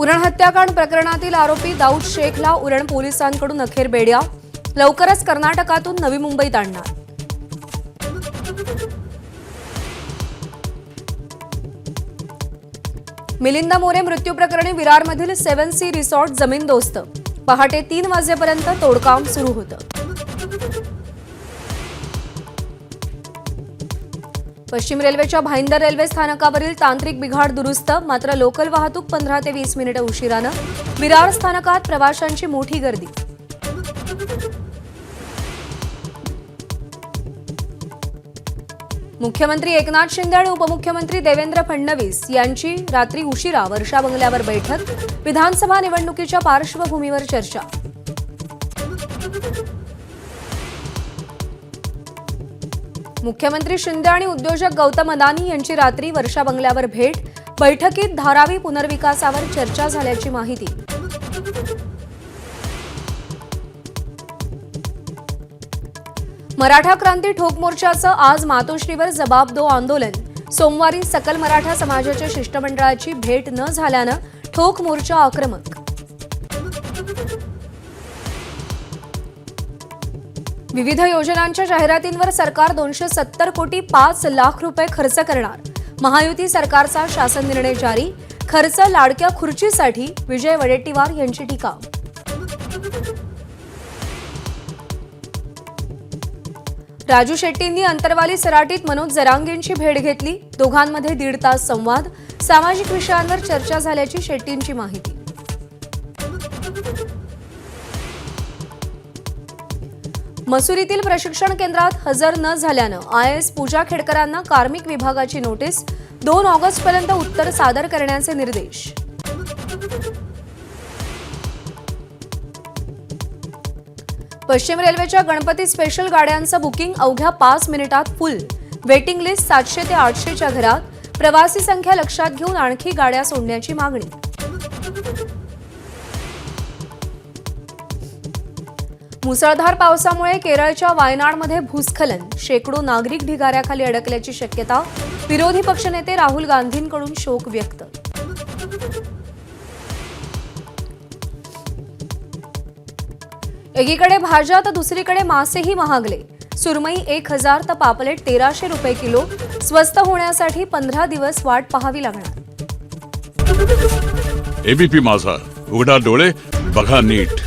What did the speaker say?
उरण हत्याकांड प्रकरणातील आरोपी दाऊद शेखला उरण पोलिसांकडून अखेर बेड्या, लवकरच कर्नाटकातून नवी मुंबईत आणणार। मिलिंद मोरे मृत्यू प्रकरणी विरारमधील 7C रिसॉर्ट जमीनदोस्त, पहाटे 3 वाजेपर्यंत तोडकाम सुरू होतं। पश्चिम रेल्वेच्या भाईंदर रेल्वे स्थानकावरील तांत्रिक बिघाड दुरुस्त, मात्र लोकल वाहतूक 15 ते 20 मिनिटे उशिरानं। विरार स्थानकात प्रवाशांची मोठी गर्दी। मुख्यमंत्री एकनाथ शिंदे आणि उपमुख्यमंत्री देवेंद्र फडणवीस यांची रात्री उशिरा वर्षा बंगल्यावर बैठक, विधानसभा निवडणुकीच्या पार्श्वभूमीवर चर्चा। मुख्यमंत्री शिंदे आणि उद्योजक गौतम अदानी यांची रात्री वर्षा बंगल्यावर भेट, बैठकीत धारावी पुनर्विकासावर चर्चा झाल्याची माहिती। मराठा क्रांती ठोक मोर्चाचं आज मातोश्रीवर जबाब दो आंदोलन, सोमवारी सकल मराठा समाजाच्या शिष्टमंडळाची भेट न झाल्यानं ठोक मोर्चा आक्रमक। विविध योजनांच्या जाहिरातींवर सरकार 270 कोटी 5 लाख रुपये खर्च करणार, महायुती सरकारचा शासन निर्णय जारी, खर्च लाडक्या खुर्चीसाठी, विजय वडेट्टीवार यांची टीका। राजू शेट्टींनी अंतरवाली सराटीत मनोज जरांगेंची भेट घेतली, दोघांमध्ये 1.5 तास संवाद, सामाजिक विषयांवर चर्चा झाल्याची शेट्टींची माहिती। मसुरीतील प्रशिक्षण केंद्रात हजर न झाल्यानं IAS पूजा खेडकरांना कार्मिक विभागाची नोटीस, 2 ऑगस्टपर्यंत उत्तर सादर करण्याचे निर्देश। पश्चिम रेल्वेच्या गणपती स्पेशल गाड्यांचं बुकिंग अवघ्या 5 मिनिटात फुल, वेटिंग लिस्ट 700 ते 800च्या घरात, प्रवासी संख्या लक्षात घेऊन आणखी गाड्या सोडण्याची मागणी। मुसळधार पावसामुळे केरळच्या वायनाडमध्ये भूस्खलन, शेकडो नागरिक ढिगाऱ्याखाली अडकल्याची शक्यता, विरोधी पक्षनेते राहुल गांधींकडून शोक व्यक्त। एकीकडे भाज्या तर दुसरीकडे मासेही महागले, सुरमई 1000 तर पापलेट 1300 रुपये किलो, स्वस्त होण्यासाठी 15 दिवस वाट पाहावी लागणार। एबीपी माझा, उघडा डोळे बघा नीट।